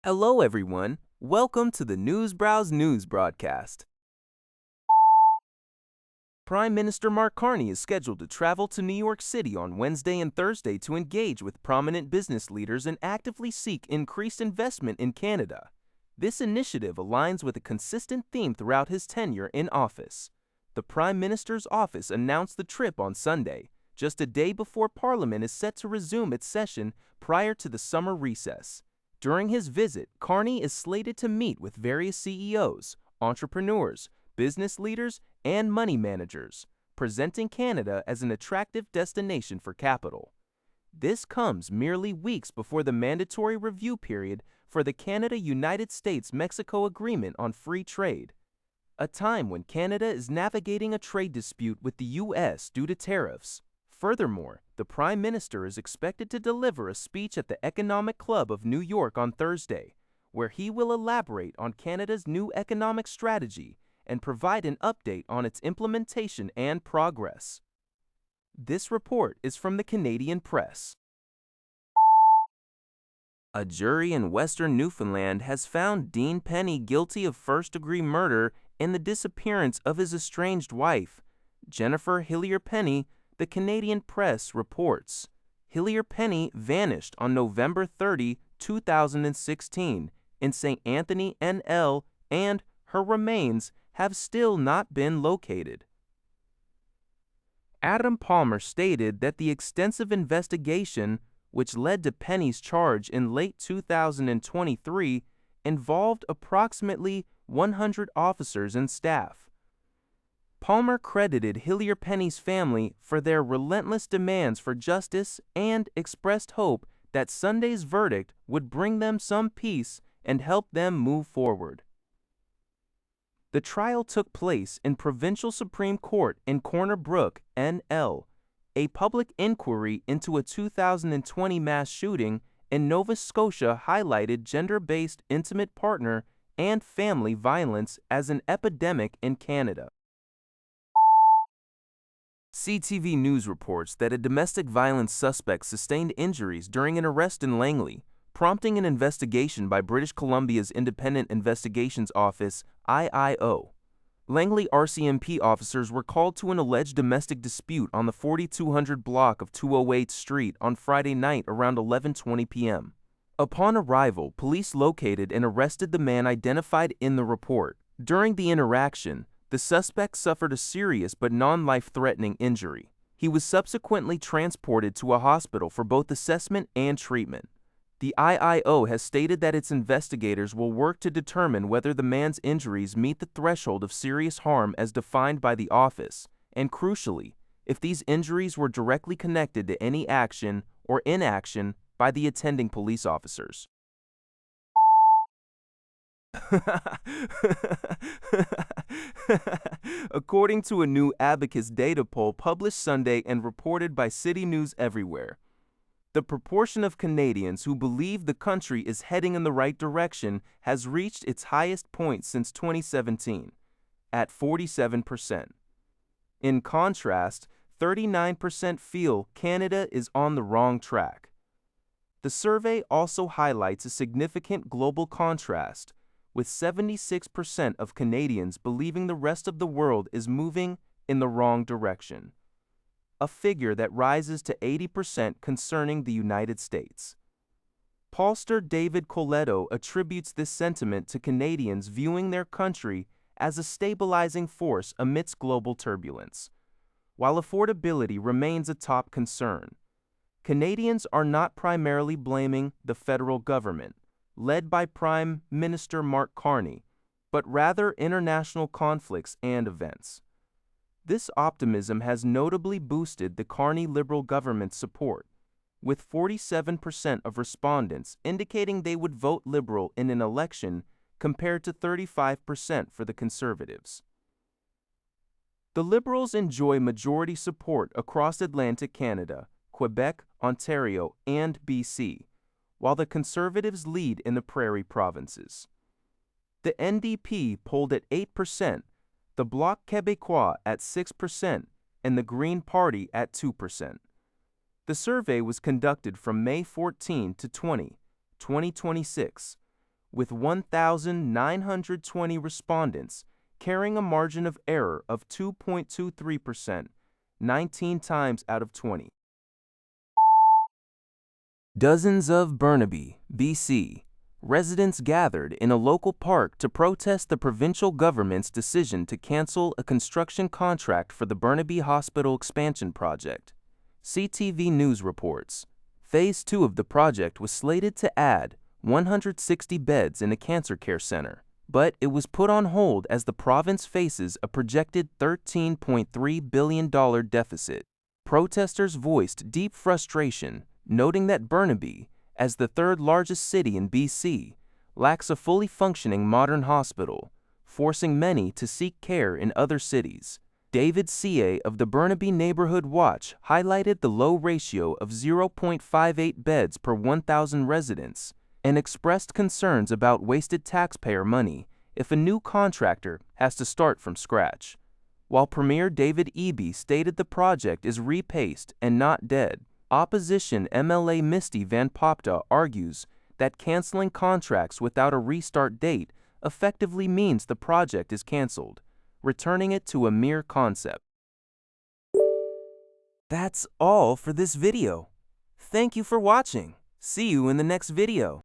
Hello, everyone. Welcome to the Newsbrowse News broadcast. Prime Minister Mark Carney is scheduled to travel to New York City on Wednesday and Thursday to engage with prominent business leaders and actively seek increased investment in Canada. This initiative aligns with a consistent theme throughout his tenure in office. The Prime Minister's office announced the trip on Sunday, just a day before Parliament is set to resume its session prior to the summer recess. During his visit, Carney is slated to meet with various CEOs, entrepreneurs, business leaders, and money managers, presenting Canada as an attractive destination for capital. This comes merely weeks before the mandatory review period for the Canada-United States-Mexico Agreement on Free Trade, a time when Canada is navigating a trade dispute with the U.S. due to tariffs. Furthermore, the Prime Minister is expected to deliver a speech at the Economic Club of New York on Thursday, where he will elaborate on Canada's new economic strategy and provide an update on its implementation and progress. This report is from the Canadian Press. A jury in Western Newfoundland has found Dean Penny guilty of first-degree murder in the disappearance of his estranged wife, Jennifer Hillier-Penny. The Canadian Press reports. Hillier-Penny vanished on November 30, 2016 in St. Anthony, NL, and her remains have still not been located. Adam Palmer stated that the extensive investigation, which led to Penny's charge in late 2023, involved approximately 100 officers and staff. Palmer credited Hillier-Penny's family for their relentless demands for justice and expressed hope that Sunday's verdict would bring them some peace and help them move forward. The trial took place in Provincial Supreme Court in Corner Brook, NL. A public inquiry into a 2020 mass shooting in Nova Scotia highlighted gender-based intimate partner and family violence as an epidemic in Canada. CTV News reports that a domestic violence suspect sustained injuries during an arrest in Langley, prompting an investigation by British Columbia's Independent Investigations Office, IIO. Langley RCMP officers were called to an alleged domestic dispute on the 4200 block of 208th Street on Friday night around 11:20 p.m. Upon arrival, police located and arrested the man identified in the report. During the interaction, the suspect suffered a serious but non-life-threatening injury. He was subsequently transported to a hospital for both assessment and treatment. The IIO has stated that its investigators will work to determine whether the man's injuries meet the threshold of serious harm as defined by the office, and crucially, if these injuries were directly connected to any action or inaction by the attending police officers. According to a new Abacus data poll published Sunday and reported by City News Everywhere, the proportion of Canadians who believe the country is heading in the right direction has reached its highest point since 2017, at 47%. In contrast, 39% feel Canada is on the wrong track. The survey also highlights a significant global contrast, with 76% of Canadians believing the rest of the world is moving in the wrong direction, a figure that rises to 80% concerning the United States. Pollster David Coletto attributes this sentiment to Canadians viewing their country as a stabilizing force amidst global turbulence. While affordability remains a top concern, Canadians are not primarily blaming the federal government, led by Prime Minister Mark Carney, but rather international conflicts and events. This optimism has notably boosted the Carney Liberal government's support, with 47% of respondents indicating they would vote Liberal in an election compared to 35% for the Conservatives. The Liberals enjoy majority support across Atlantic Canada, Quebec, Ontario, and BC, while the Conservatives lead in the Prairie provinces. The NDP polled at 8%, the Bloc Québécois at 6%, and the Green Party at 2%. The survey was conducted from May 14 to 20, 2026, with 1,920 respondents, carrying a margin of error of 2.23%, 19 times out of 20. Dozens of Burnaby, BC, residents gathered in a local park to protest the provincial government's decision to cancel a construction contract for the Burnaby Hospital expansion project. CTV News reports, Phase 2 of the project was slated to add 160 beds in a cancer care center, but it was put on hold as the province faces a projected $13.3 billion deficit. Protesters voiced deep frustration, noting that Burnaby, as the third largest city in BC, lacks a fully functioning modern hospital, forcing many to seek care in other cities. David C.A. of the Burnaby Neighborhood Watch highlighted the low ratio of 0.58 beds per 1,000 residents and expressed concerns about wasted taxpayer money if a new contractor has to start from scratch. While Premier David Eby stated the project is repaced and not dead, opposition MLA Misty Van Popta argues that canceling contracts without a restart date effectively means the project is canceled, returning it to a mere concept. That's all for this video. Thank you for watching. See you in the next video.